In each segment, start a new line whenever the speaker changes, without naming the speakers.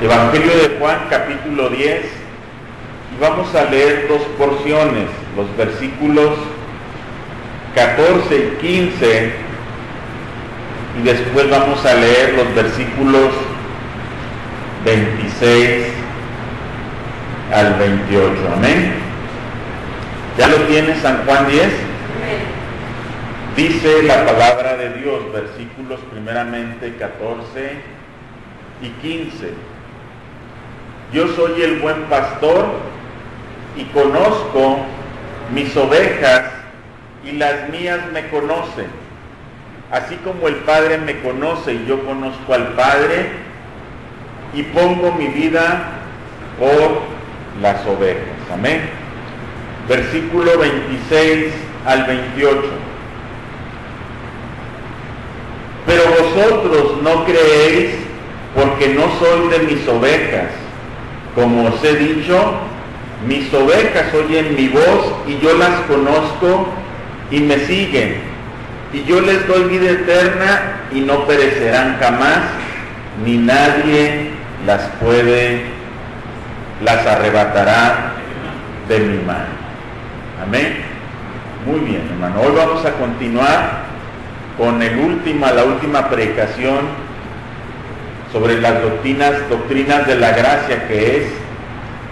Evangelio de Juan, capítulo 10, y vamos a leer dos porciones, los versículos 14 y 15, y después vamos a leer los versículos 26 al 28. Amén. ¿Ya lo tienes, San Juan 10? Dice la palabra de Dios, versículos primeramente 14 y 15. Yo soy el buen pastor y conozco mis ovejas y las mías me conocen, así como el Padre me conoce y yo conozco al Padre y pongo mi vida por las ovejas. Amén. Versículo 26 al 28. Pero vosotros no creéis porque no sois de mis ovejas. Como os he dicho, mis ovejas oyen mi voz y yo las conozco y me siguen. Y yo les doy vida eterna y no perecerán jamás, ni nadie las arrebatará de mi mano. Amén. Muy bien, hermano. Hoy vamos a continuar con la última predicación sobre las doctrinas de la gracia, que es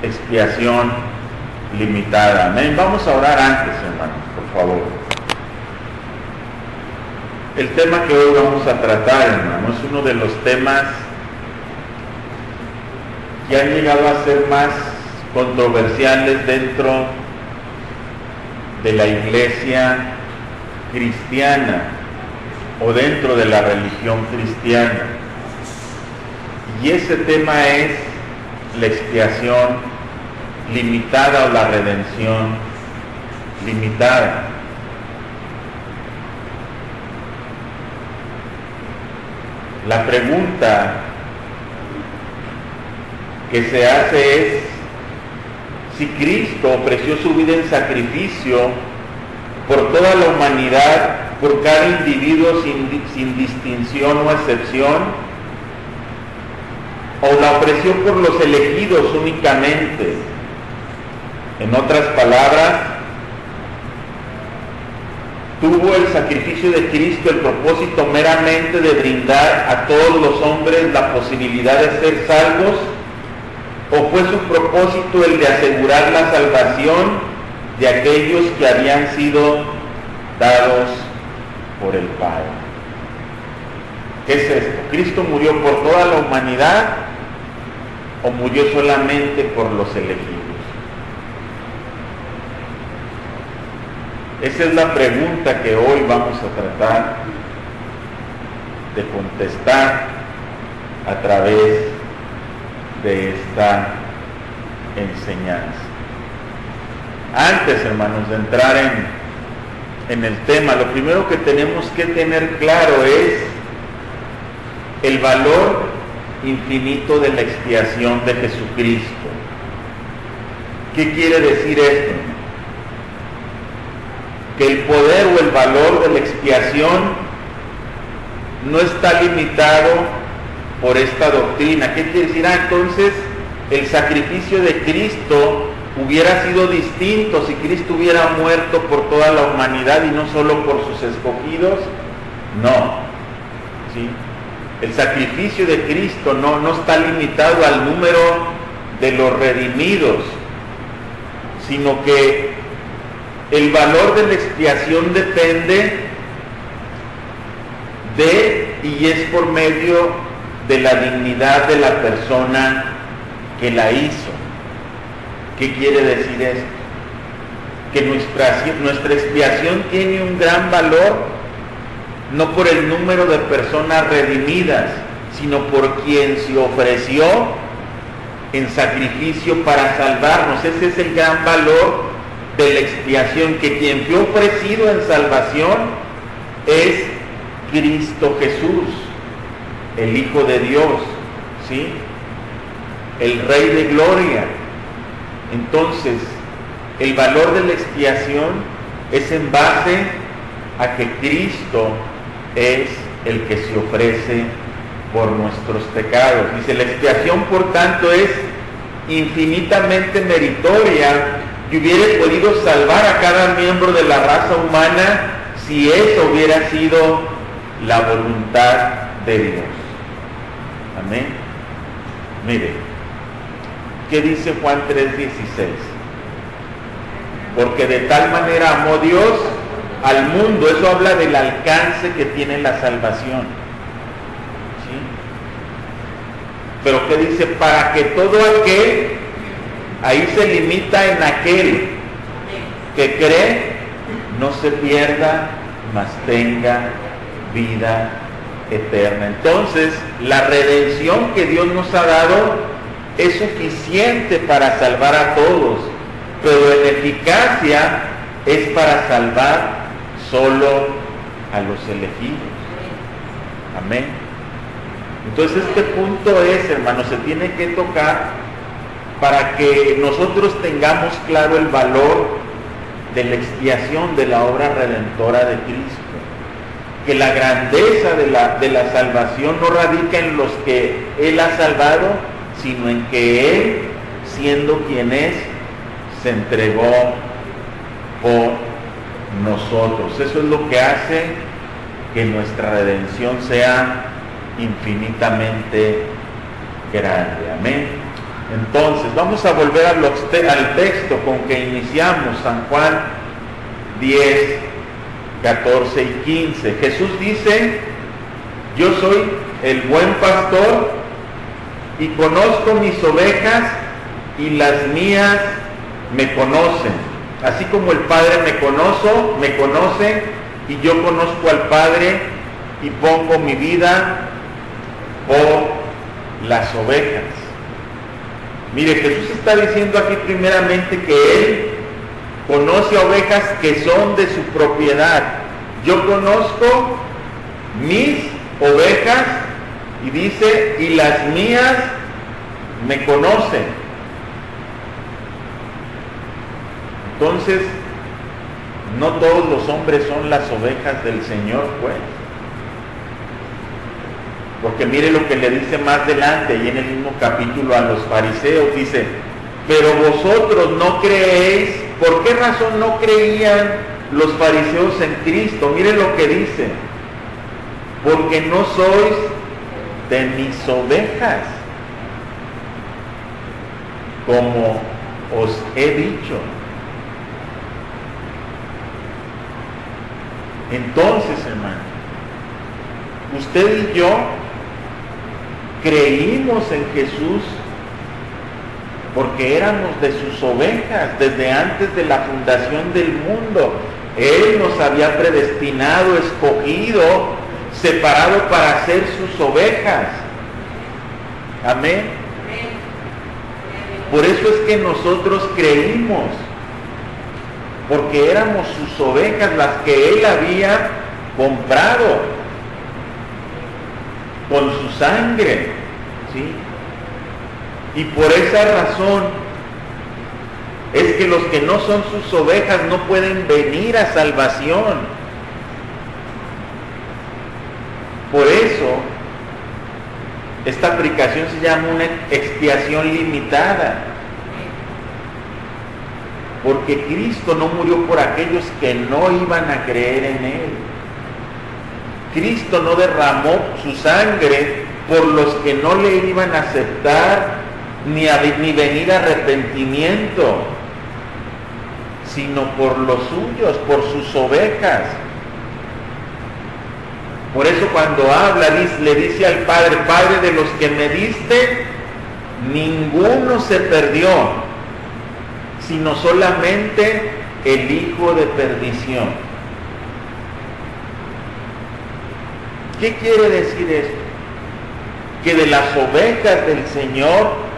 expiación limitada. Amén. Vamos a orar antes, hermanos, por favor. El tema que hoy vamos a tratar, hermanos, es uno de los temas que han llegado a ser más controversiales dentro de la iglesia cristiana o dentro de la religión cristiana. Y ese tema es la expiación limitada o la redención limitada. La pregunta que se hace es si Cristo ofreció su vida en sacrificio por toda la humanidad, por cada individuo sin distinción o excepción, o la ofreció por los elegidos únicamente. En otras palabras, ¿tuvo el sacrificio de Cristo el propósito meramente de brindar a todos los hombres la posibilidad de ser salvos? ¿O fue su propósito el de asegurar la salvación de aquellos que habían sido dados por el Padre? ¿Qué es esto? ¿Cristo murió por toda la humanidad o murió solamente por los elegidos? Esa es la pregunta que hoy vamos a tratar de contestar a través de esta enseñanza. Antes, hermanos, de entrar en el tema, lo primero que tenemos que tener claro es el valor infinito de la expiación de Jesucristo. ¿Qué quiere decir esto? Que el poder o el valor de la expiación no está limitado por esta doctrina. ¿Qué quiere decir? Entonces el sacrificio de Cristo hubiera sido distinto si Cristo hubiera muerto por toda la humanidad y no solo por sus escogidos. No, ¿sí? El sacrificio de Cristo no está limitado al número de los redimidos, sino que el valor de la expiación depende de y es por medio de la dignidad de la persona que la hizo. ¿Qué quiere decir esto? Que nuestra expiación tiene un gran valor, no por el número de personas redimidas, sino por quien se ofreció en sacrificio para salvarnos. Ese es el gran valor de la expiación, que quien fue ofrecido en salvación es Cristo Jesús, el Hijo de Dios, ¿sí? El Rey de Gloria. Entonces, el valor de la expiación es en base a que Cristo es el que se ofrece por nuestros pecados. Dice, la expiación por tanto es infinitamente meritoria y hubiera podido salvar a cada miembro de la raza humana si eso hubiera sido la voluntad de Dios. Amén. Mire, ¿qué dice Juan 3:16? Porque de tal manera amó Dios al mundo. Eso habla del alcance que tiene la salvación. ¿Sí? Pero ¿qué dice? Para que todo aquel, ahí se limita en aquel que cree, no se pierda, mas tenga vida eterna. Entonces, la redención que Dios nos ha dado es suficiente para salvar a todos, pero en eficacia es para salvar solo a los elegidos. Amén. Entonces este punto es, hermanos, se tiene que tocar para que nosotros tengamos claro el valor de la expiación de la obra redentora de Cristo. Que la grandeza de la salvación no radica en los que Él ha salvado, sino en que Él, siendo quien es, se entregó por nosotros. Eso es lo que hace que nuestra redención sea infinitamente grande. Amén. Entonces, vamos a volver al texto con que iniciamos, San Juan 10, 14 y 15. Jesús dice, yo soy el buen pastor y conozco mis ovejas y las mías me conocen. Así como el Padre me conoce y yo conozco al Padre y pongo mi vida por las ovejas. Mire, Jesús está diciendo aquí primeramente que Él conoce ovejas que son de su propiedad. Yo conozco mis ovejas y dice, y las mías me conocen. Entonces, no todos los hombres son las ovejas del Señor, pues. Porque mire lo que le dice más adelante, y en el mismo capítulo a los fariseos, dice, pero vosotros no creéis. ¿Por qué razón no creían los fariseos en Cristo? Mire lo que dice, porque no sois de mis ovejas, como os he dicho. Entonces, hermano, usted y yo creímos en Jesús porque éramos de sus ovejas desde antes de la fundación del mundo. Él nos había predestinado, escogido, separado para ser sus ovejas. Amén. Por eso es que nosotros creímos, porque éramos sus ovejas, las que Él había comprado con su sangre, ¿sí? Y por esa razón es que los que no son sus ovejas no pueden venir a salvación. Por eso esta aplicación se llama una expiación limitada, porque Cristo no murió por aquellos que no iban a creer en Él. Cristo no derramó su sangre por los que no le iban a aceptar ni venir a arrepentimiento, sino por los suyos, por sus ovejas. Por eso cuando habla, le dice al Padre, Padre, de los que me diste, ninguno se perdió, sino solamente el hijo de perdición. ¿Qué quiere decir esto? Que de las ovejas del Señor,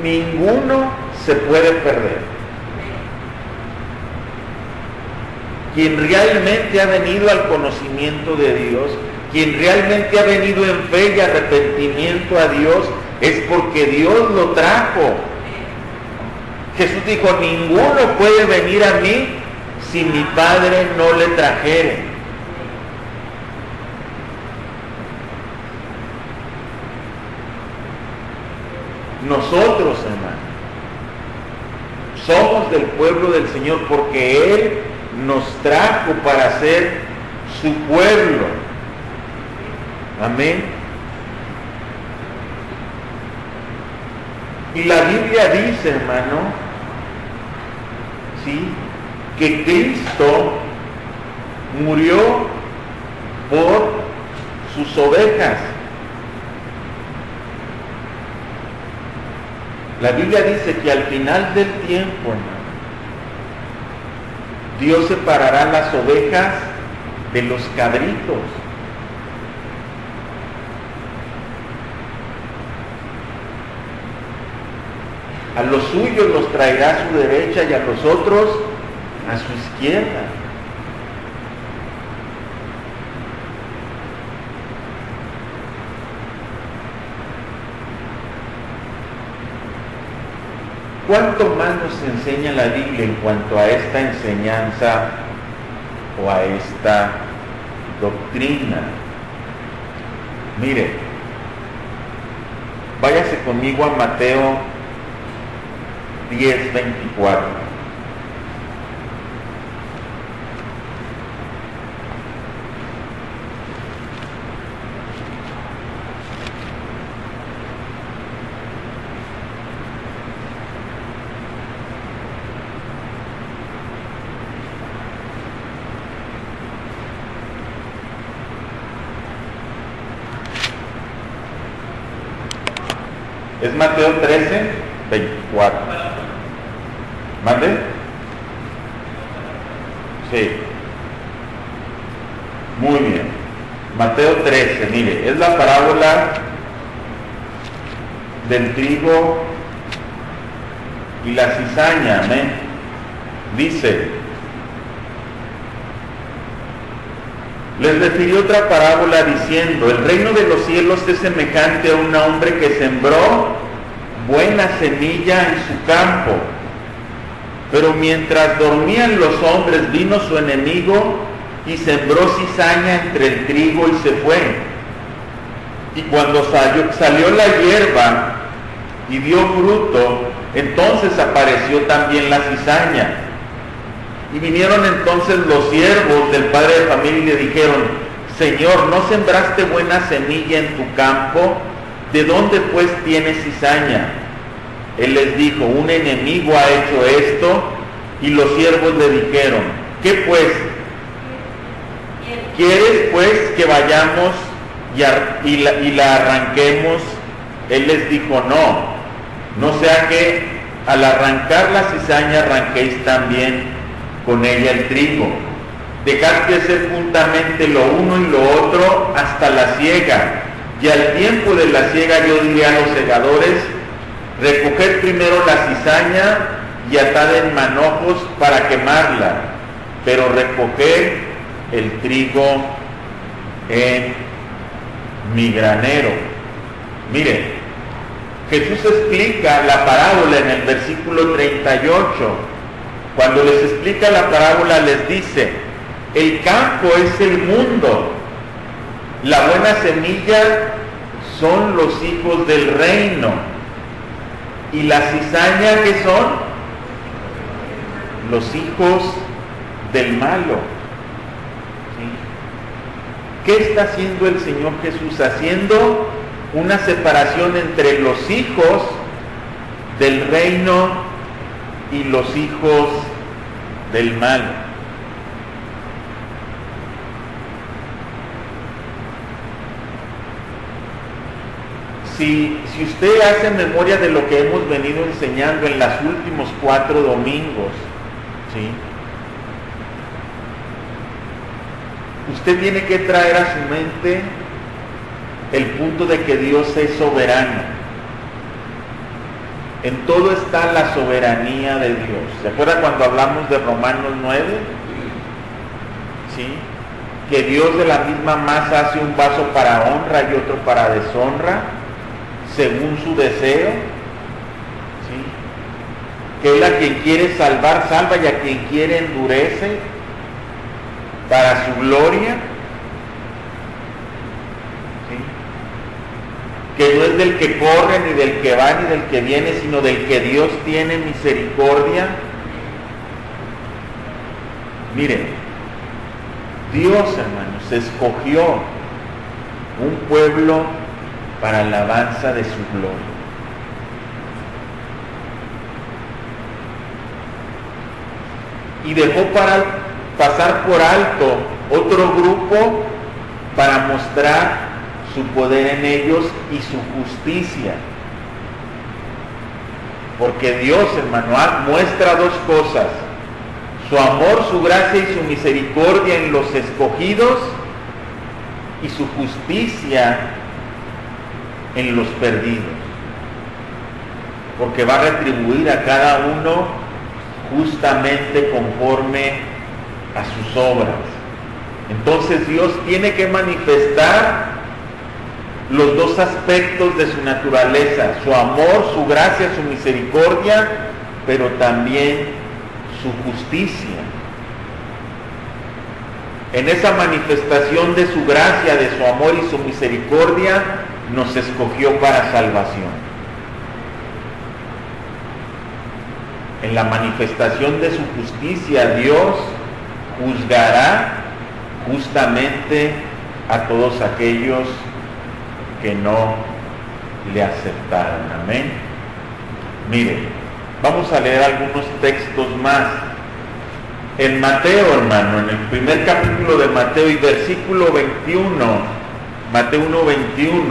ninguno se puede perder. Quien realmente ha venido al conocimiento de Dios, quien realmente ha venido en fe y arrepentimiento a Dios, es porque Dios lo trajo. Jesús dijo, ninguno puede venir a mí si mi Padre no le trajere. nosotros, hermano, somos del pueblo del Señor porque Él nos trajo para ser su pueblo. Amén. Y la Biblia dice, hermano, ¿sí?, que Cristo murió por sus ovejas. La Biblia dice que al final del tiempo, hermano, Dios separará las ovejas de los cabritos. A los suyos los traerá a su derecha y a los otros a su izquierda. ¿Cuánto más nos enseña la Biblia en cuanto a esta enseñanza o a esta doctrina? Mire, váyase conmigo a Mateo 10:24. Es Mateo 13:24. ¿Mande? Sí. Muy bien. Mateo 13, mire, es la parábola del trigo y la cizaña, amén. Dice, les refirió otra parábola diciendo, el reino de los cielos es semejante a un hombre que sembró buena semilla en su campo. Pero mientras dormían los hombres, vino su enemigo y sembró cizaña entre el trigo y se fue. Y cuando salió la hierba y dio fruto, entonces apareció también la cizaña. Y vinieron entonces los siervos del padre de familia y le dijeron, Señor, ¿no sembraste buena semilla en tu campo? ¿De dónde pues tienes cizaña? Él les dijo, un enemigo ha hecho esto. Y los siervos le dijeron, ¿qué pues? ¿Quieres pues que vayamos y la arranquemos? Él les dijo, no sea que al arrancar la cizaña arranquéis también con ella el trigo. Dejad crecer juntamente lo uno y lo otro hasta la siega. Y al tiempo de la siega yo diré a los segadores, recoged primero la cizaña y atad en manojos para quemarla, pero recoged el trigo en mi granero. Mire, Jesús explica la parábola en el versículo 38. Cuando les explica la parábola les dice, el campo es el mundo, la buena semilla son los hijos del reino, y la cizaña, ¿qué son? Los hijos del malo. ¿Sí? ¿Qué está haciendo el Señor Jesús? Haciendo una separación entre los hijos del reino y los hijos del mal. Si usted hace memoria de lo que hemos venido enseñando en los últimos 4 domingos, ¿sí?, usted tiene que traer a su mente el punto de que Dios es soberano. En todo está la soberanía de Dios. ¿Se acuerda cuando hablamos de Romanos 9? ¿Sí? Que Dios de la misma masa hace un vaso para honra y otro para deshonra, según su deseo. ¿Sí? Que Él a quien quiere salvar, salva, y a quien quiere endurece para su gloria. ¿Sí? que no es del que corre, ni del que va, ni del que viene, sino del que Dios tiene misericordia. Miren, Dios, hermanos, escogió un pueblo para alabanza de su gloria. Y dejó pasar por alto otro grupo para mostrar su poder en ellos y su justicia. Porque Dios, hermano, muestra dos cosas: su amor, su gracia y su misericordia en los escogidos, y su justicia en los perdidos. Porque va a retribuir a cada uno justamente conforme a sus obras. Entonces Dios tiene que manifestar los dos aspectos de su naturaleza: su amor, su gracia, su misericordia, pero también su justicia. En esa manifestación de su gracia, de su amor y su misericordia, nos escogió para salvación. En la manifestación de su justicia, Dios juzgará justamente a todos aquellos que no le aceptaron. Amén. Miren, vamos a leer algunos textos más. En Mateo, hermano, en el primer capítulo de Mateo y versículo 21, Mateo 1:21,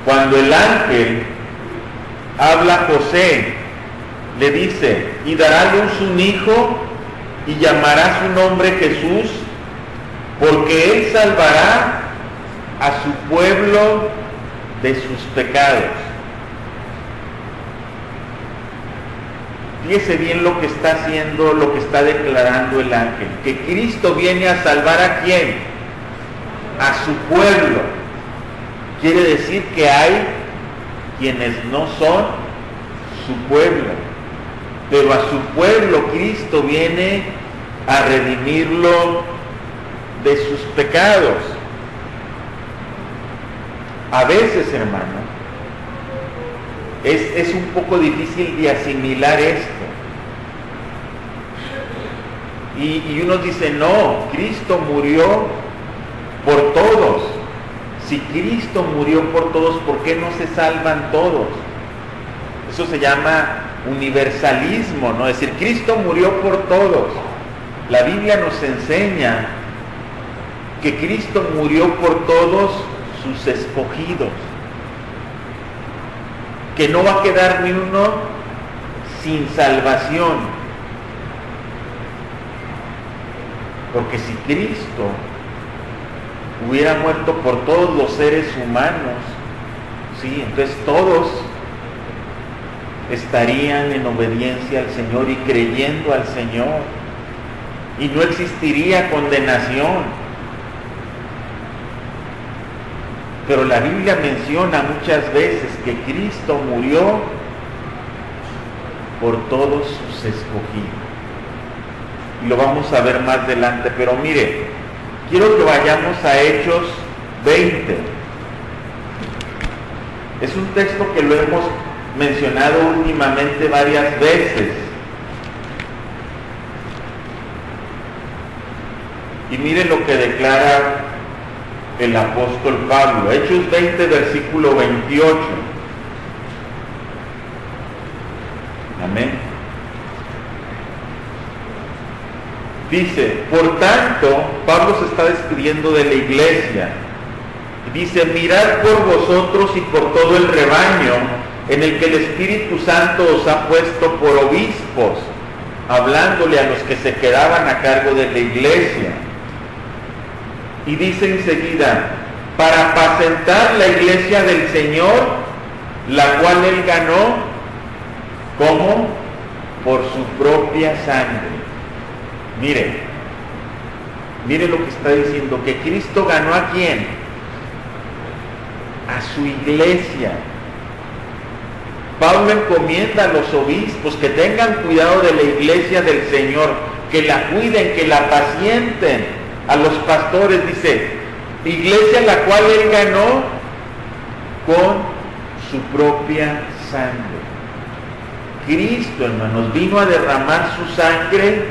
cuando el ángel habla a José, le dice: y dará a luz un hijo y llamará su nombre Jesús, porque él salvará a su pueblo de sus pecados. Fíjese bien lo que está haciendo, lo que está declarando el ángel, que Cristo viene a salvar ¿a quién? A su pueblo. Quiere decir que hay quienes no son su pueblo, pero a su pueblo Cristo viene a redimirlo de sus pecados. A veces, hermano, es un poco difícil de asimilar esto. Y uno dice: no, Cristo murió por todos. Si Cristo murió por todos, ¿por qué no se salvan todos? Eso se llama universalismo, ¿no? Es decir, Cristo murió por todos. La Biblia nos enseña que Cristo murió por todos sus escogidos, que no va a quedar ni uno sin salvación. Porque si Cristo hubiera muerto por todos los seres humanos, sí, entonces todos estarían en obediencia al Señor y creyendo al Señor, y no existiría condenación. Pero la Biblia menciona muchas veces que Cristo murió por todos sus escogidos. Y lo vamos a ver más adelante, pero mire, quiero que vayamos a Hechos 20. Es un texto que lo hemos mencionado últimamente varias veces. Y mire lo que declara el apóstol Pablo. Hechos 20, versículo 28. Amén. Dice: por tanto, Pablo se está despidiendo de la iglesia. Dice: mirad por vosotros y por todo el rebaño en el que el Espíritu Santo os ha puesto por obispos, hablándole a los que se quedaban a cargo de la iglesia. Y dice enseguida: para apacentar la iglesia del Señor, la cual él ganó, ¿cómo? Por su propia sangre. Mire lo que está diciendo, que Cristo ganó ¿a quién? A su iglesia. Pablo encomienda a los obispos que tengan cuidado de la iglesia del Señor, que la cuiden, que la pacienten. A los pastores dice: iglesia la cual Él ganó con su propia sangre. Cristo, hermanos, vino a derramar su sangre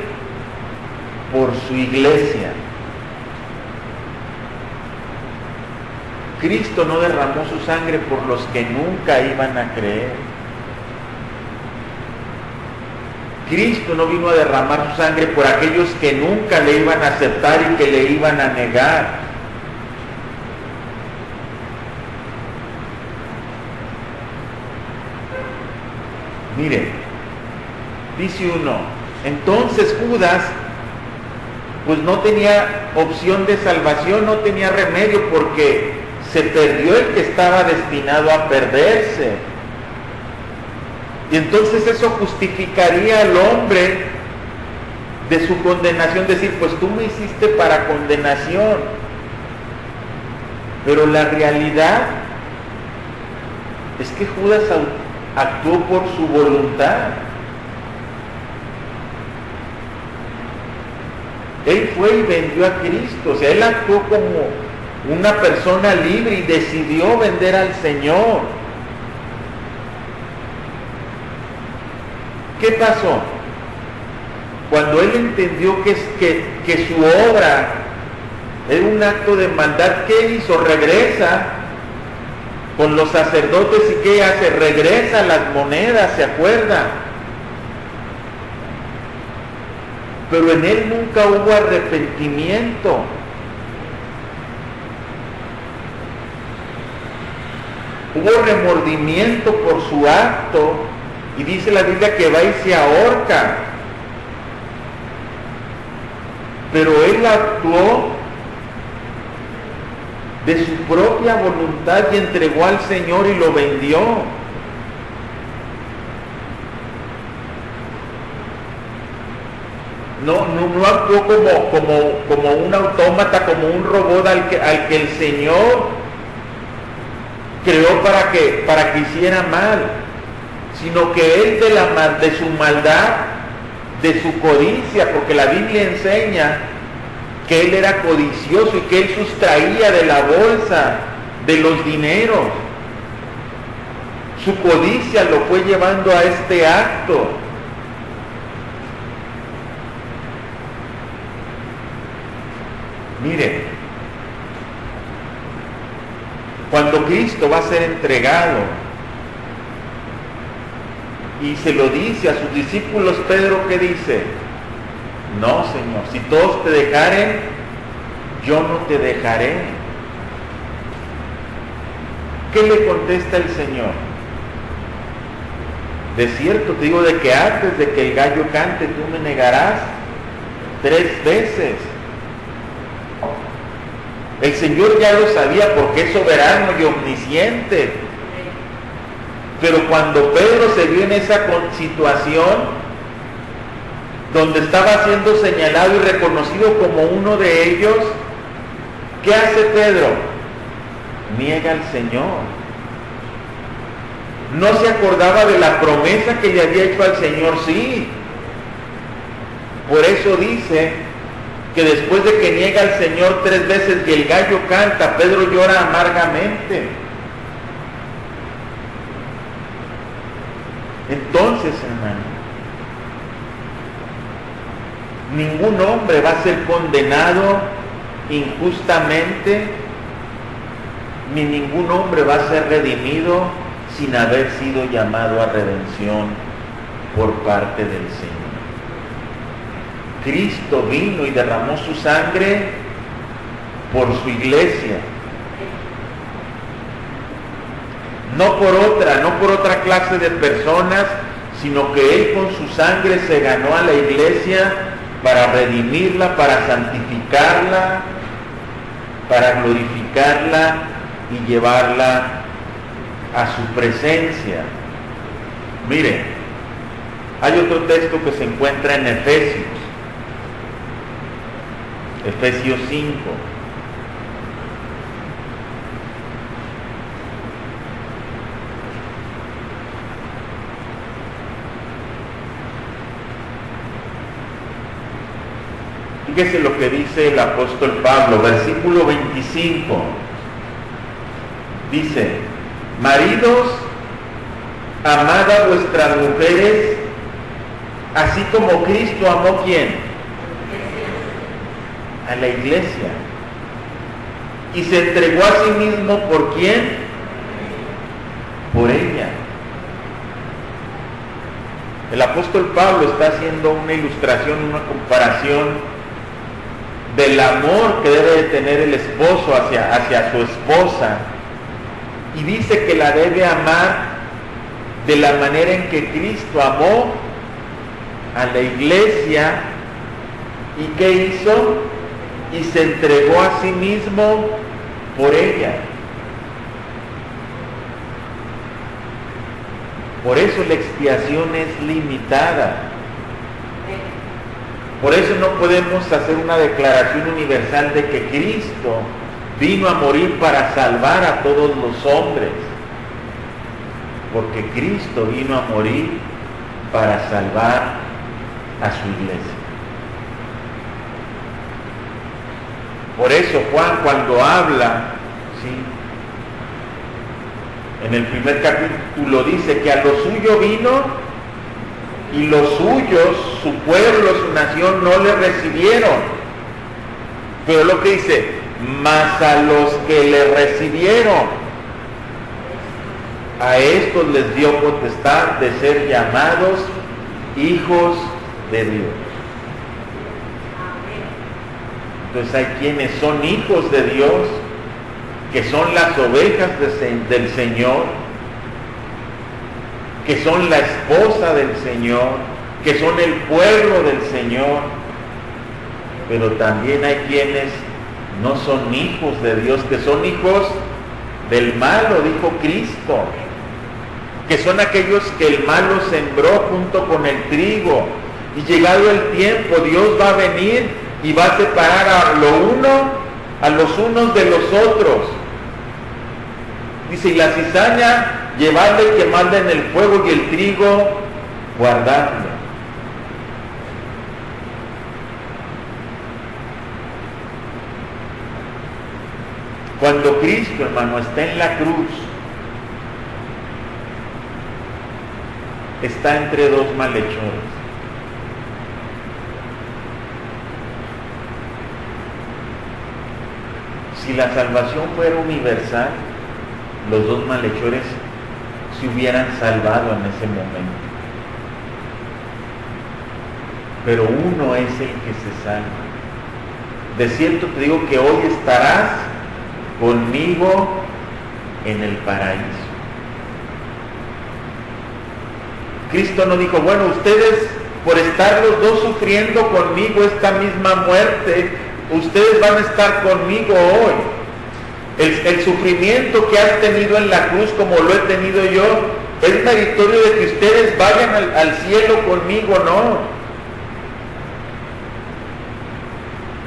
por su iglesia. Cristo no derramó su sangre por los que nunca iban a creer. Cristo no vino a derramar su sangre por aquellos que nunca le iban a aceptar y que le iban a negar. Mire, dice uno, entonces Judas pues no tenía opción de salvación, no tenía remedio porque se perdió el que estaba destinado a perderse. Y entonces eso justificaría al hombre de su condenación, decir, pues tú me hiciste para condenación. Pero la realidad es que Judas actuó por su voluntad. Él fue y vendió a Cristo, o sea, él actuó como una persona libre y decidió vender al Señor. ¿Qué pasó? Cuando él entendió que su obra era un acto de maldad, ¿qué hizo? Regresa con los sacerdotes y ¿qué hace? Regresa las monedas, ¿se acuerda? Pero en él nunca hubo arrepentimiento. Hubo remordimiento por su acto y dice la Biblia que va y se ahorca. Pero él actuó de su propia voluntad y entregó al Señor y lo vendió. No actuó como un autómata, como un robot al que el Señor creó para que hiciera mal, sino que él de su maldad, de su codicia, porque la Biblia enseña que él era codicioso y que él sustraía de la bolsa, de los dineros. Su codicia lo fue llevando a este acto. Mire, cuando Cristo va a ser entregado y se lo dice a sus discípulos, Pedro, ¿qué dice? No, Señor, si todos te dejaren, yo no te dejaré. ¿Qué le contesta el Señor? De cierto te digo de que antes de que el gallo cante, tú me negarás 3 veces. El Señor ya lo sabía porque es soberano y omnisciente. Pero cuando Pedro se vio en esa situación, donde estaba siendo señalado y reconocido como uno de ellos, ¿qué hace Pedro? Niega al Señor. No se acordaba de la promesa que le había hecho al Señor, sí. Por eso dice que después de que niega al Señor 3 veces y el gallo canta, Pedro llora amargamente. Entonces, hermano, ningún hombre va a ser condenado injustamente, ni ningún hombre va a ser redimido sin haber sido llamado a redención por parte del Señor. Cristo vino y derramó su sangre por su iglesia. No por otra clase de personas, sino que Él con su sangre se ganó a la iglesia para redimirla, para santificarla, para glorificarla y llevarla a su presencia. Mire, hay otro texto que se encuentra en Efesios 5. Fíjese lo que dice el apóstol Pablo, versículo 25. Dice: maridos, amad a vuestras mujeres, así como Cristo amó, ¿quién? A la iglesia. Y se entregó a sí mismo, ¿por quién? Por ella. El apóstol Pablo está haciendo una ilustración, una comparación del amor que debe de tener el esposo hacia su esposa, y dice que la debe amar de la manera en que Cristo amó a la iglesia. ¿Y qué hizo? Y se entregó a sí mismo por ella. Por eso la expiación es limitada. Por eso no podemos hacer una declaración universal de que Cristo vino a morir para salvar a todos los hombres. Porque Cristo vino a morir para salvar a su iglesia. Por eso Juan, cuando habla, ¿sí?, en el primer capítulo dice que a lo suyo vino y los suyos, su pueblo, su nación, no le recibieron. Pero lo que dice: mas a los que le recibieron, a estos les dio potestad de ser llamados hijos de Dios. Entonces hay quienes son hijos de Dios, que son las ovejas del Señor, que son la esposa del Señor, que son el pueblo del Señor. Pero también hay quienes no son hijos de Dios, que son hijos del malo, dijo Cristo, que son aquellos que el malo sembró junto con el trigo, y llegado el tiempo Dios va a venir y va a separar a los unos de los otros. Dice: y la cizaña llevadla y quemadla en el fuego, y el trigo guardadlo. Cuando Cristo, hermano, está en la cruz, está entre dos malhechores. Si la salvación fuera universal, los dos malhechores se hubieran salvado en ese momento. Pero uno es el que se salva. De cierto te digo que hoy estarás conmigo en el paraíso. Cristo no dijo: bueno, ustedes por estar los dos sufriendo conmigo esta misma muerte, ustedes van a estar conmigo hoy. El sufrimiento que has tenido en la cruz, como lo he tenido yo, es meritorio de que ustedes vayan al cielo conmigo.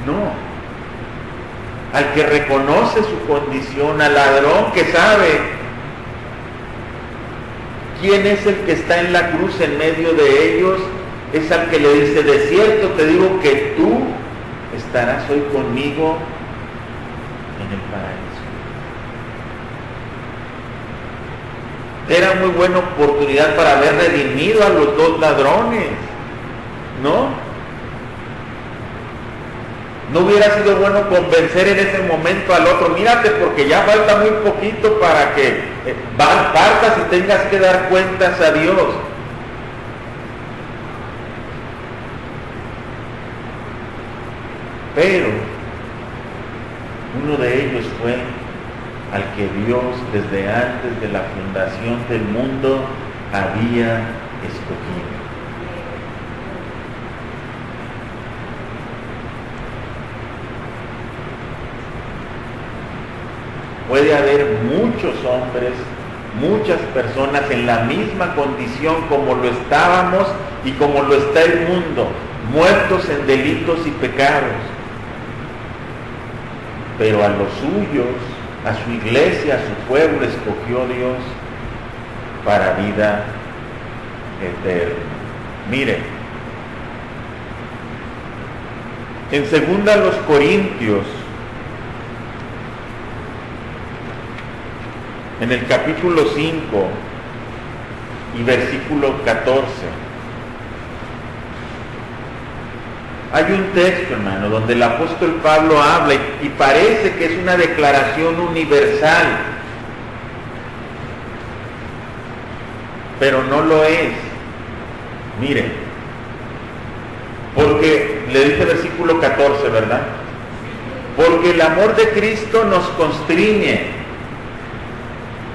No. Al que reconoce su condición, al ladrón que sabe quién es el que está en la cruz en medio de ellos, es al que le dice: de cierto te digo que tú estarás hoy conmigo en el paraíso. Era muy buena oportunidad para haber redimido a los dos ladrones, ¿no? ¿No hubiera sido bueno convencer en ese momento al otro? Mírate, porque ya falta muy poquito para que partas y tengas que dar cuentas a Dios. Pero uno de ellos fue al que Dios desde antes de la fundación del mundo había escogido. Puede haber muchos hombres, muchas personas en la misma condición como lo estábamos y como lo está el mundo, muertos en delitos y pecados. Pero a los suyos, a su iglesia, a su pueblo, escogió Dios para vida eterna. Mire, En 2 los Corintios, en el capítulo 5 y versículo 14, hay un texto, hermano, donde el apóstol Pablo habla y parece que es una declaración universal, pero no lo es. Miren, porque le dice versículo 14, ¿verdad? Porque el amor de Cristo nos constriñe,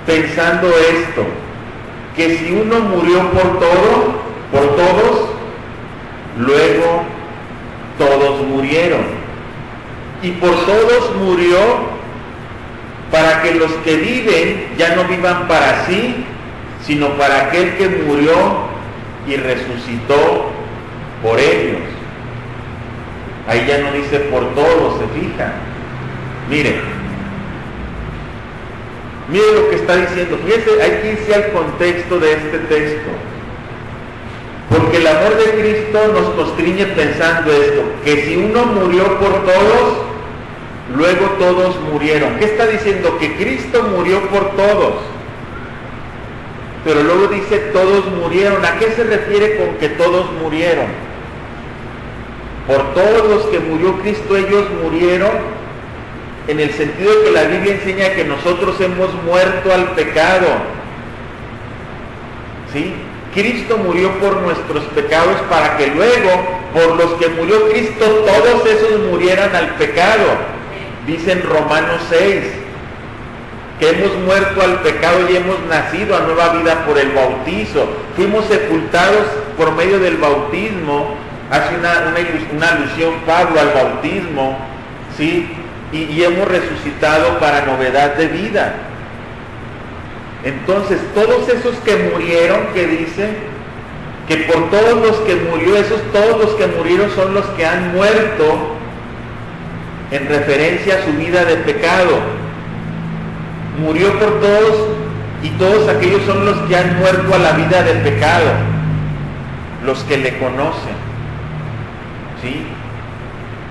pensando esto, que si uno murió por todos, luego todos murieron. Y por todos murió, para que los que viven ya no vivan para sí, sino para aquel que murió y resucitó por ellos. Ahí ya no dice por todos, ¿se fijan? Miren lo que está diciendo. Fíjense, hay que irse al contexto de este texto. Porque el amor de Cristo nos constriñe pensando esto, que si uno murió por todos, luego todos murieron. ¿Qué está diciendo? Que Cristo murió por todos. Pero luego dice todos murieron. ¿A qué se refiere con que todos murieron? Por todos los que murió Cristo, ellos murieron, en el sentido de que la Biblia enseña que nosotros hemos muerto al pecado. ¿Sí? Cristo murió por nuestros pecados para que luego, por los que murió Cristo, todos esos murieran al pecado. Dice en Romanos 6, que hemos muerto al pecado y hemos nacido a nueva vida por el bautizo. Fuimos sepultados por medio del bautismo. Hace una alusión Pablo al bautismo, ¿sí? Y hemos resucitado para novedad de vida. Entonces, todos esos que murieron, que dice, que por todos los que murió, todos los que murieron son los que han muerto en referencia a su vida de pecado. Murió por todos y todos aquellos son los que han muerto a la vida de pecado, los que le conocen. ¿Sí?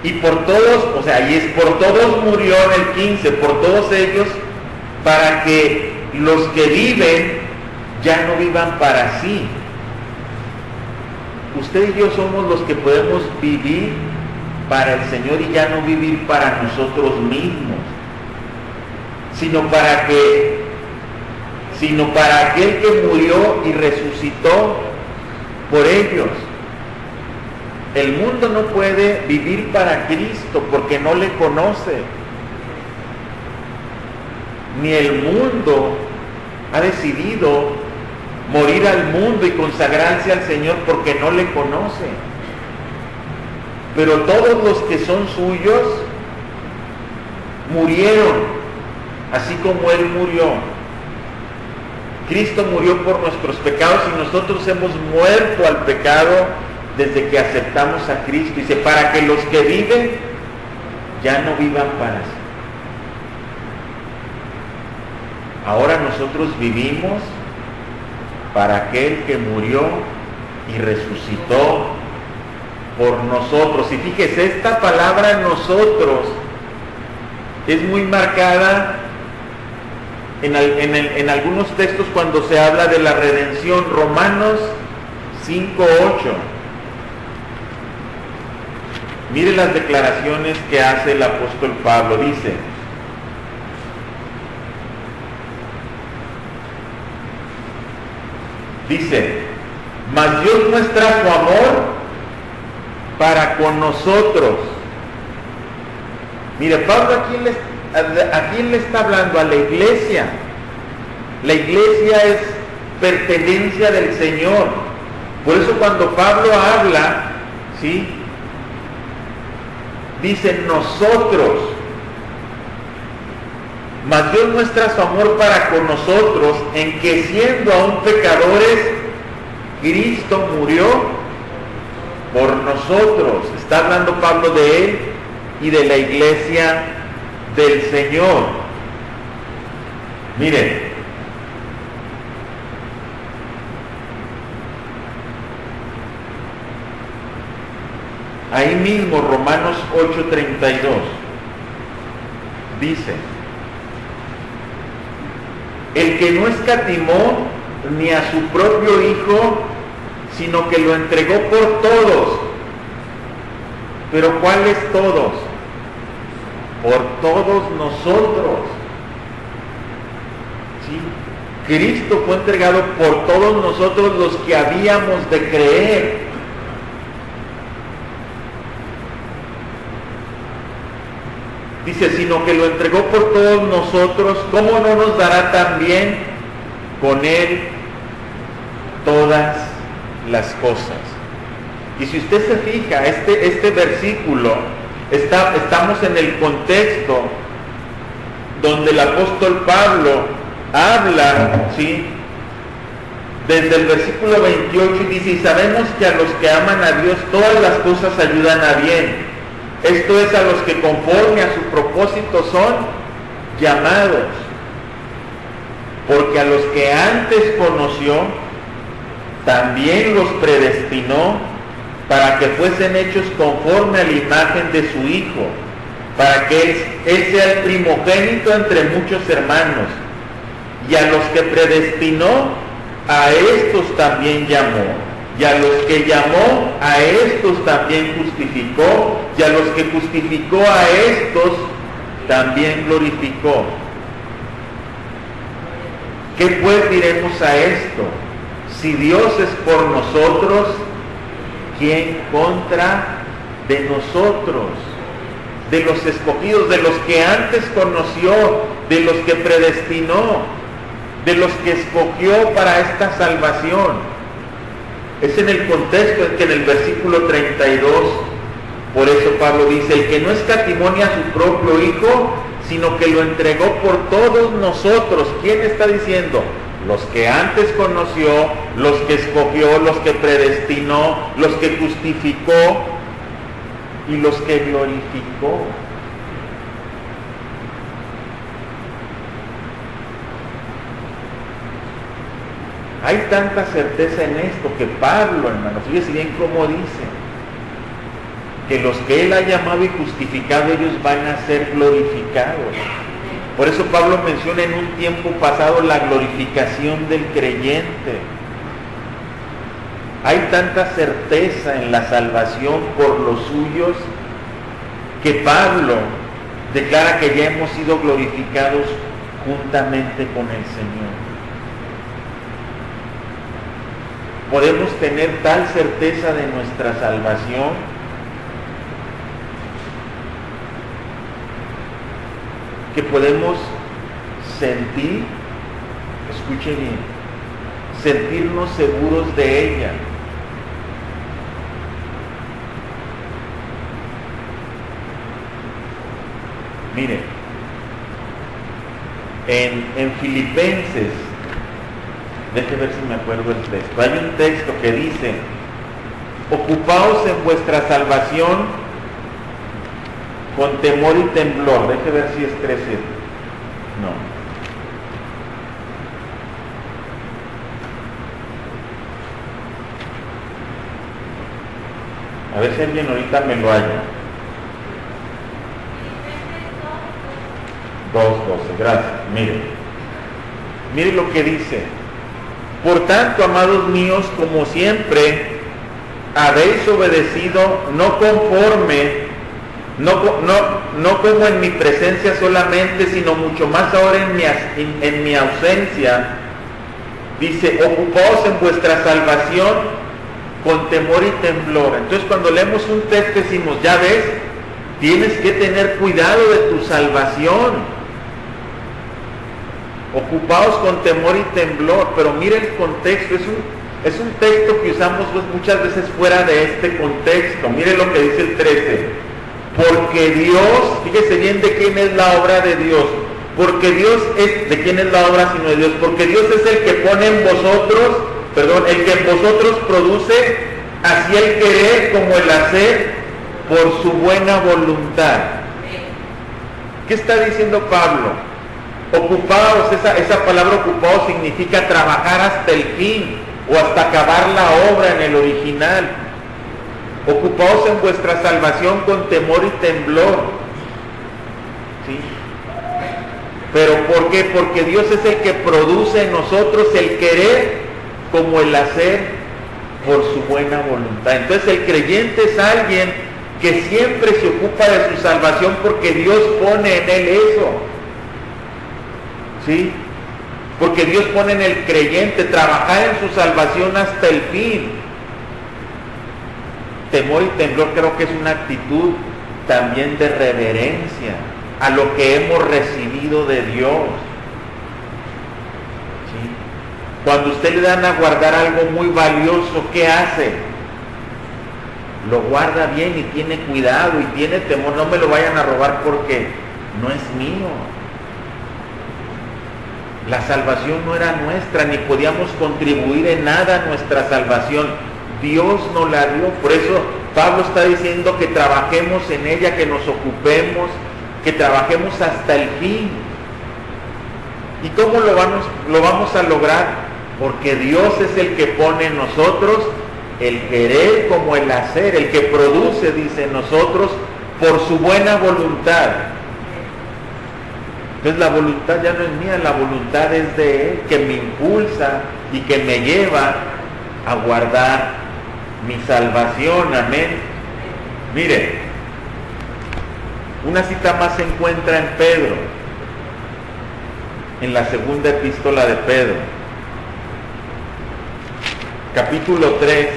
Y por todos, o sea, y es por todos murió en el 15, por todos ellos, para que los que viven ya no vivan para sí. Usted y yo somos los que podemos vivir para el Señor y ya no vivir para nosotros mismos, sino para aquel que murió y resucitó por ellos. El mundo no puede vivir para Cristo porque no le conoce. Ni el mundo ha decidido morir al mundo y consagrarse al Señor porque no le conoce. Pero todos los que son suyos murieron, así como Él murió. Cristo murió por nuestros pecados y nosotros hemos muerto al pecado desde que aceptamos a Cristo. Dice, para que los que viven ya no vivan para sí. Ahora nosotros vivimos para aquel que murió y resucitó por nosotros. Y fíjese, esta palabra nosotros es muy marcada en algunos textos cuando se habla de la redención. Romanos 5:8. Mire las declaraciones que hace el apóstol Pablo. Dice, mas Dios muestra su amor para con nosotros. Mire, Pablo ¿a quién le está hablando? A la iglesia. La iglesia es pertenencia del Señor. Por eso cuando Pablo habla, ¿sí?, dice nosotros, mas Dios muestra su amor para con nosotros en que siendo aún pecadores, Cristo murió por nosotros. Está hablando Pablo de él y de la iglesia del Señor. Miren, Ahí mismo, Romanos 8:32, dice: el que no escatimó ni a su propio Hijo, sino que lo entregó por todos. ¿Pero cuáles todos? Por todos nosotros. ¿Sí? Cristo fue entregado por todos nosotros los que habíamos de creer. Dice, sino que lo entregó por todos nosotros, ¿cómo no nos dará también con Él todas las cosas? Y si usted se fija, este versículo, estamos en el contexto donde el apóstol Pablo habla, ¿sí? Desde el versículo 28 y dice, y sabemos que a los que aman a Dios todas las cosas ayudan a bien. Esto es a los que conforme a su propósito son llamados. Porque a los que antes conoció, también los predestinó para que fuesen hechos conforme a la imagen de su Hijo, para que él sea el primogénito entre muchos hermanos. Y a los que predestinó, a estos también llamó. Y a los que llamó, a estos también justificó. Y a los que justificó, a estos también glorificó. ¿Qué pues diremos a esto? Si Dios es por nosotros, ¿quién contra de nosotros? De los escogidos, de los que antes conoció, de los que predestinó, de los que escogió para esta salvación. Es en el contexto en que en el versículo 32, por eso Pablo dice, el que no escatimó ni a su propio Hijo, sino que lo entregó por todos nosotros. ¿Quién está diciendo? Los que antes conoció, los que escogió, los que predestinó, los que justificó y los que glorificó. Hay tanta certeza en esto que Pablo, hermanos, fíjense bien cómo dice, que los que Él ha llamado y justificado, ellos van a ser glorificados. Por eso Pablo menciona en un tiempo pasado la glorificación del creyente. Hay tanta certeza en la salvación por los suyos que Pablo declara que ya hemos sido glorificados juntamente con el Señor. Podemos tener tal certeza de nuestra salvación que podemos sentir, escuche bien, sentirnos seguros de ella. Mire, en Filipenses, déjeme ver si me acuerdo el texto. Hay un texto que dice, ocupaos en vuestra salvación con temor y temblor. Déjeme ver si es 13. No. A ver si alguien ahorita me lo halla. 2:12, gracias. Mire lo que dice. Por tanto, amados míos, como siempre habéis obedecido, no conforme, no como en mi presencia solamente, sino mucho más ahora en mi ausencia. Dice, ocupaos en vuestra salvación con temor y temblor. Entonces, cuando leemos un texto decimos, ya ves, tienes que tener cuidado de tu salvación. Ocupaos con temor y temblor, pero mire el contexto, es un texto que usamos pues muchas veces fuera de este contexto. Mire lo que dice el 13, porque Dios, fíjese bien de quién es la obra de Dios, porque Dios es, de quién es la obra sino de Dios, porque Dios es el que pone en vosotros, el que en vosotros produce así el querer como el hacer por su buena voluntad. ¿Qué está diciendo Pablo? Ocupaos, esa palabra ocupaos significa trabajar hasta el fin o hasta acabar la obra en el original. Ocupaos en vuestra salvación con temor y temblor. ¿Sí? ¿Pero por qué? Porque Dios es el que produce en nosotros el querer como el hacer por su buena voluntad. Entonces el creyente es alguien que siempre se ocupa de su salvación porque Dios pone en él eso. ¿Sí? Porque Dios pone en el creyente trabajar en su salvación hasta el fin. Temor y temblor creo que es una actitud también de reverencia a lo que hemos recibido de Dios. ¿Sí? Cuando usted le dan a guardar algo muy valioso, ¿qué hace? Lo guarda bien y tiene cuidado y tiene temor. No me lo vayan a robar porque no es mío. La salvación no era nuestra, ni podíamos contribuir en nada a nuestra salvación. Dios nos la dio. Por eso Pablo está diciendo que trabajemos en ella, que nos ocupemos, que trabajemos hasta el fin. ¿Y cómo lo vamos a lograr? Porque Dios es el que pone en nosotros el querer como el hacer, el que produce, dice, en nosotros por su buena voluntad. Entonces la voluntad ya no es mía, la voluntad es de Él, que me impulsa y que me lleva a guardar mi salvación. Amén. Mire, una cita más se encuentra en Pedro, en la segunda epístola de Pedro, capítulo 3.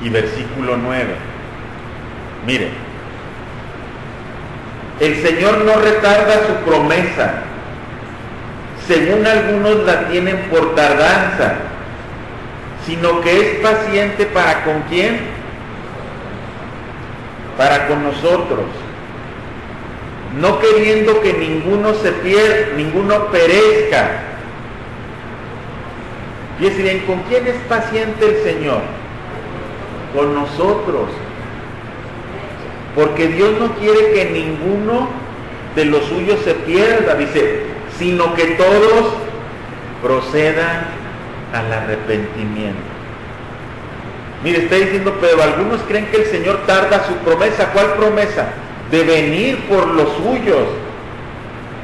Y versículo 9. Mire, el Señor no retarda su promesa, según algunos la tienen por tardanza, sino que es paciente para ¿con quién? Para con nosotros, no queriendo que ninguno se pierda, ninguno perezca. Fíjense bien, ¿con quién es paciente el Señor? Con nosotros, porque Dios no quiere que ninguno de los suyos se pierda, dice, sino que todos procedan al arrepentimiento. Mire, está diciendo, pero algunos creen que el Señor tarda su promesa. ¿Cuál promesa? De venir por los suyos.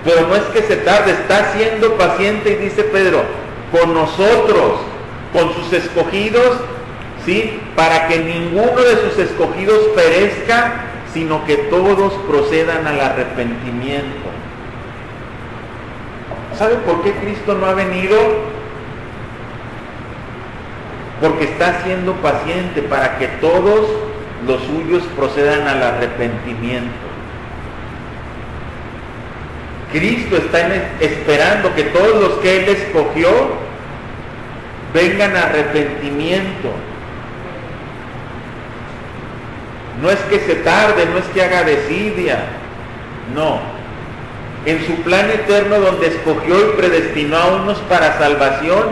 Pero no es que se tarde, está siendo paciente, y dice Pedro, con nosotros, con sus escogidos, ¿sí? Para que ninguno de sus escogidos perezca, sino que todos procedan al arrepentimiento. ¿Sabe por qué Cristo no ha venido? Porque está siendo paciente para que todos los suyos procedan al arrepentimiento. Cristo está esperando que todos los que Él escogió vengan a arrepentimiento. No es que se tarde, no es que haga desidia, no. En su plan eterno donde escogió y predestinó a unos para salvación,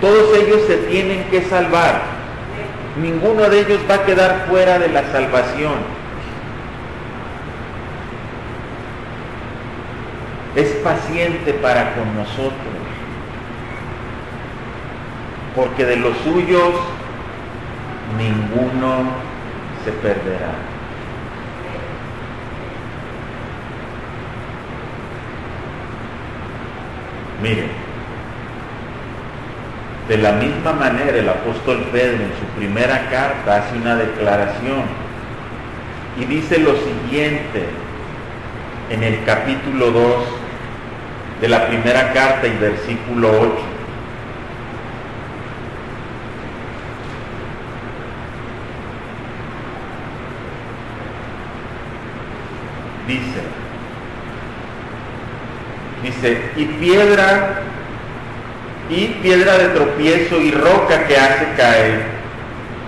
todos ellos se tienen que salvar. Ninguno de ellos va a quedar fuera de la salvación. Es paciente para con nosotros, porque de los suyos ninguno se perderá. Mire, de la misma manera el apóstol Pedro en su primera carta hace una declaración y dice lo siguiente en el capítulo 2 de la primera carta y versículo 8. Dice, y piedra de tropiezo y roca que hace caer,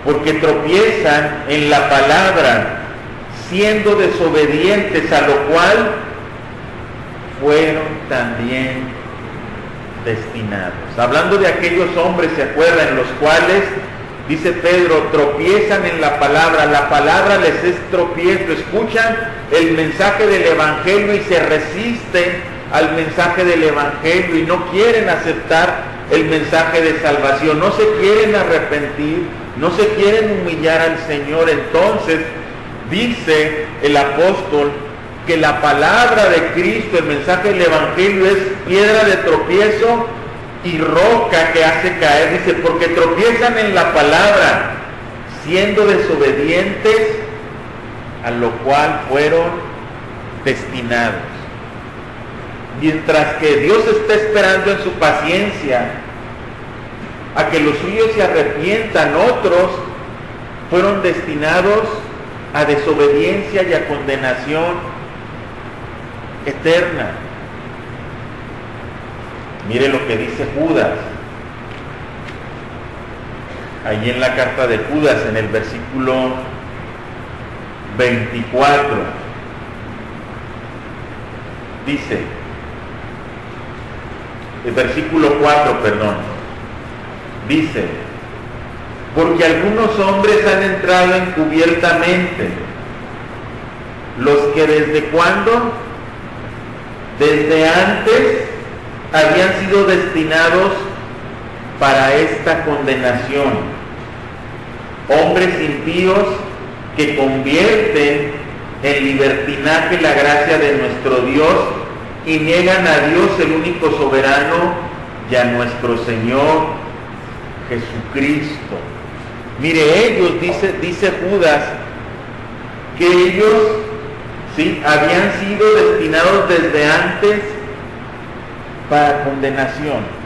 porque tropiezan en la palabra, siendo desobedientes, a lo cual fueron también destinados. Hablando de aquellos hombres, ¿se acuerdan? Los cuales, dice Pedro, tropiezan en la palabra les es tropiezo, escuchan el mensaje del Evangelio y se resisten al mensaje del Evangelio y no quieren aceptar el mensaje de salvación, no se quieren arrepentir, no se quieren humillar al Señor. Entonces dice el apóstol que la palabra de Cristo, el mensaje del Evangelio, es piedra de tropiezo y roca que hace caer. Dice, porque tropiezan en la palabra, siendo desobedientes, a lo cual fueron destinados. Mientras que Dios está esperando en su paciencia a que los suyos se arrepientan, otros fueron destinados a desobediencia y a condenación eterna. Mire lo que dice Judas, allí en la carta de Judas, en el versículo 24, dice, el versículo 4, perdón, dice, porque algunos hombres han entrado encubiertamente, los que desde cuándo, desde antes, habían sido destinados para esta condenación, hombres impíos que convierten en libertinaje la gracia de nuestro Dios y niegan a Dios, el único soberano, y a nuestro Señor Jesucristo. Mire, ellos, dice Judas, que ellos sí habían sido destinados desde antes para condenación.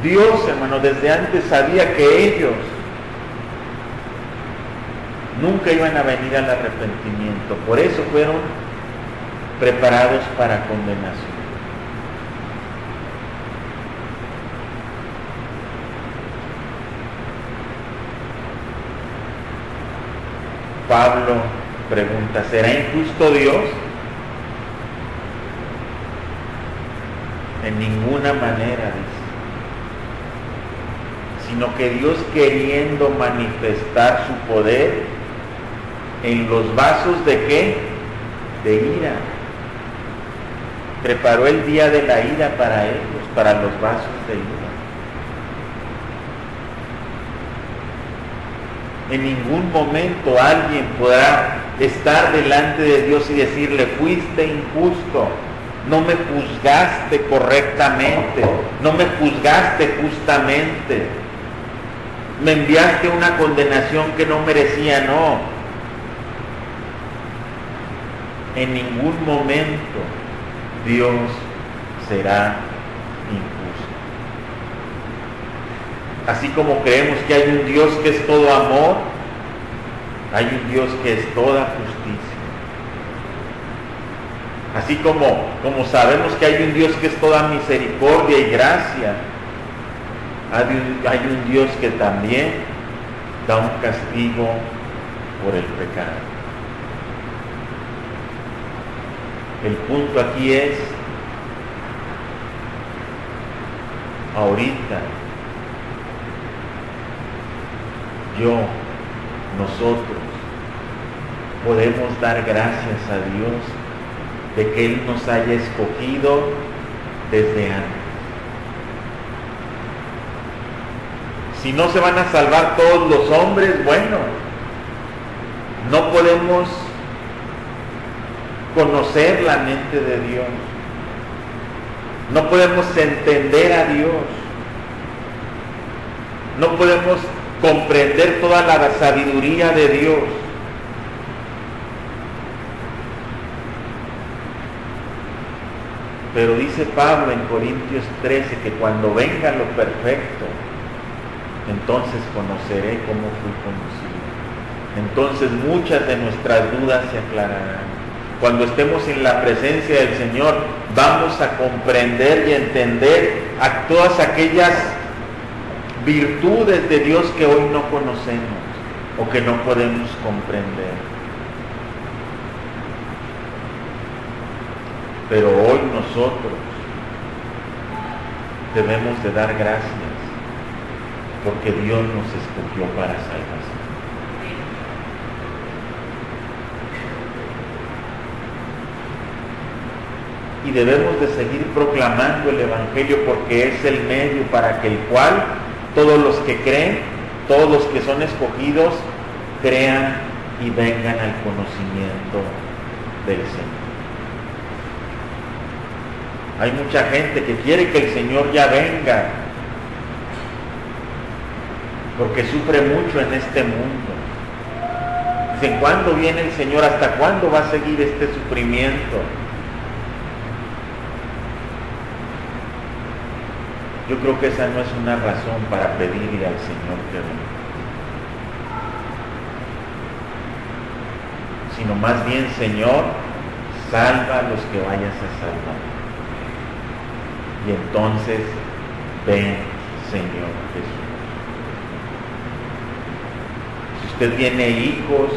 Dios, hermano, desde antes sabía que ellos nunca iban a venir al arrepentimiento, por eso fueron preparados para condenación. Pablo pregunta, ¿será injusto Dios? En ninguna manera, dice, sino que Dios, queriendo manifestar su poder en los vasos de ¿qué? De ira, preparó el día de la ira para ellos, para los vasos de ira. En ningún momento alguien podrá estar delante de Dios y decirle, fuiste injusto, no me juzgaste correctamente, no me juzgaste justamente, me enviaste una condenación que no merecía. No, en ningún momento Dios será injusto. Así como creemos que hay un Dios que es todo amor, hay un Dios que es toda justicia. Así como sabemos que hay un Dios que es toda misericordia y gracia, hay un Dios que también da un castigo por el pecado. El punto aquí es, ahorita, nosotros podemos dar gracias a Dios de que Él nos haya escogido desde antes. Si no se van a salvar todos los hombres, bueno, no podemos conocer la mente de Dios, no podemos entender a Dios, no podemos comprender toda la sabiduría de Dios. Pero dice Pablo en Corintios 13 que cuando venga lo perfecto, entonces conoceré cómo fui conocido. Entonces muchas de nuestras dudas se aclararán. Cuando estemos en la presencia del Señor, vamos a comprender y entender a todas aquellas virtudes de Dios que hoy no conocemos o que no podemos comprender. Pero hoy nosotros debemos de dar gracias porque Dios nos escogió para salvación. y debemos de seguir proclamando el Evangelio porque es el medio para que el cual todos los que creen, todos los que son escogidos, crean y vengan al conocimiento del Señor. Hay mucha gente que quiere que el Señor ya venga, porque sufre mucho en este mundo. Dicen, ¿cuándo viene el Señor? ¿Hasta cuándo va a seguir este sufrimiento? Yo creo que esa no es una razón para pedirle al Señor que venga, sino más bien, Señor, salva a los que vayas a salvar. Y entonces, ven, Señor Jesús. Si usted tiene hijos,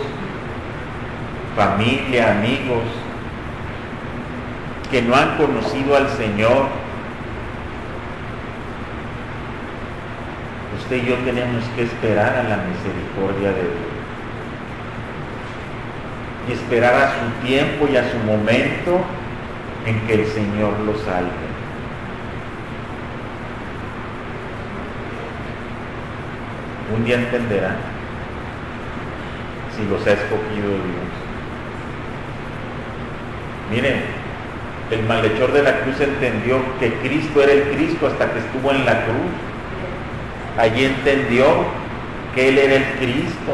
familia, amigos, que no han conocido al Señor, usted y yo tenemos que esperar a la misericordia de Dios. Y esperar a su tiempo y a su momento en que el Señor los salve. Un día entenderán si los ha escogido Dios. Miren, el malhechor de la cruz entendió que Cristo era el Cristo hasta que estuvo en la cruz. Allí entendió que Él era el Cristo.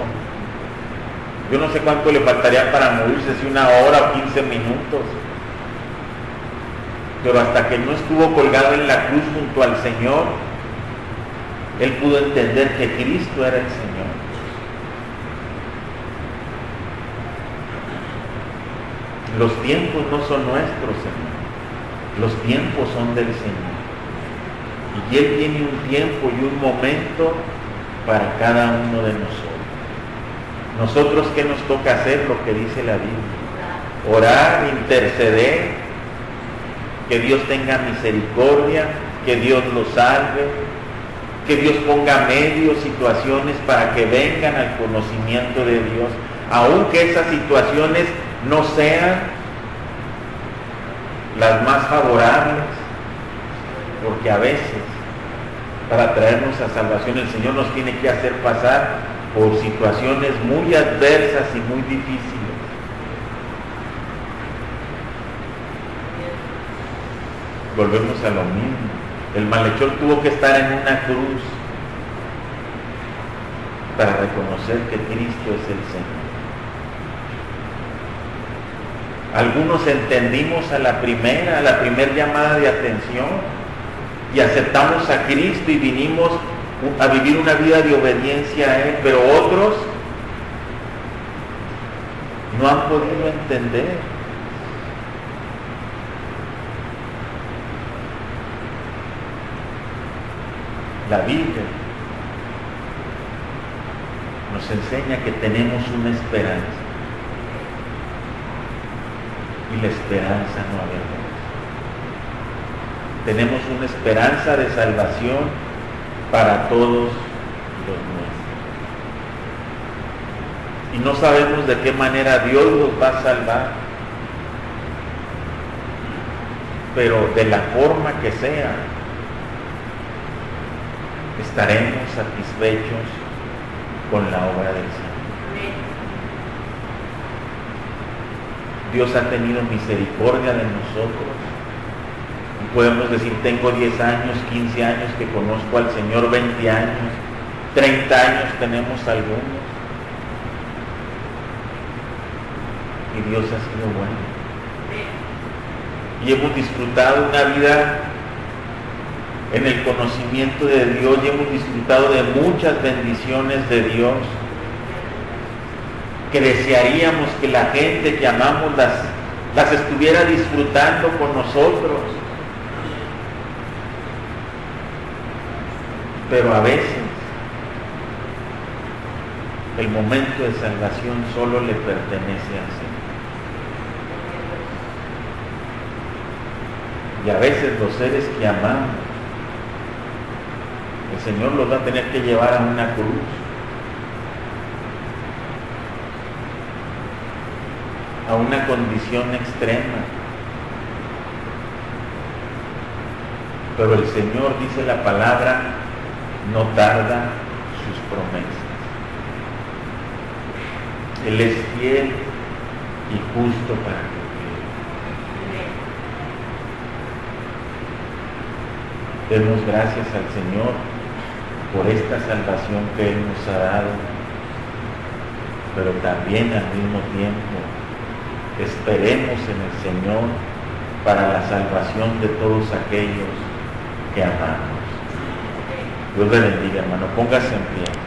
Yo no sé cuánto le faltaría para morirse, si 1 hora o 15 minutos. Pero hasta que no estuvo colgado en la cruz junto al Señor, Él pudo entender que Cristo era el Señor. Los tiempos no son nuestros, Señor. Los tiempos son del Señor. Y Él tiene un tiempo y un momento para cada uno de nosotros. Nosotros, ¿qué nos toca hacer? Lo que dice la Biblia. Orar, interceder, que Dios tenga misericordia, que Dios los salve, que Dios ponga medios, situaciones para que vengan al conocimiento de Dios, aunque esas situaciones no sean las más favorables, porque a veces para traernos a salvación el Señor nos tiene que hacer pasar por situaciones muy adversas y muy difíciles. Volvemos a lo mismo. El malhechor tuvo que estar en una cruz para reconocer que Cristo es el Señor. Algunos entendimos a la primera llamada de atención y aceptamos a Cristo y vinimos a vivir una vida de obediencia a Él, pero otros no han podido entender. La Biblia nos enseña que tenemos una esperanza, y la esperanza no avergüenza. Tenemos una esperanza de salvación para todos los nuestros. Y no sabemos de qué manera Dios los va a salvar, pero de la forma que sea, estaremos satisfechos con la obra del Señor. Dios ha tenido misericordia de nosotros. Y podemos decir, tengo 10 años, 15 años que conozco al Señor, 20 años, 30 años tenemos algunos. Y Dios ha sido bueno. Y hemos disfrutado una vida en el conocimiento de Dios y hemos disfrutado de muchas bendiciones de Dios que desearíamos que la gente que amamos las estuviera disfrutando con nosotros. Pero a veces el momento de salvación solo le pertenece al Señor. Y a veces los seres que amamos, el Señor los va a tener que llevar a una cruz. A una condición extrema. pero el Señor, dice la palabra, no tarda sus promesas. Él es fiel y justo para cumplir. Demos gracias al Señor por esta salvación que Él nos ha dado, pero también al mismo tiempo esperemos en el Señor para la salvación de todos aquellos que amamos. Dios le bendiga, hermano. Póngase en pie.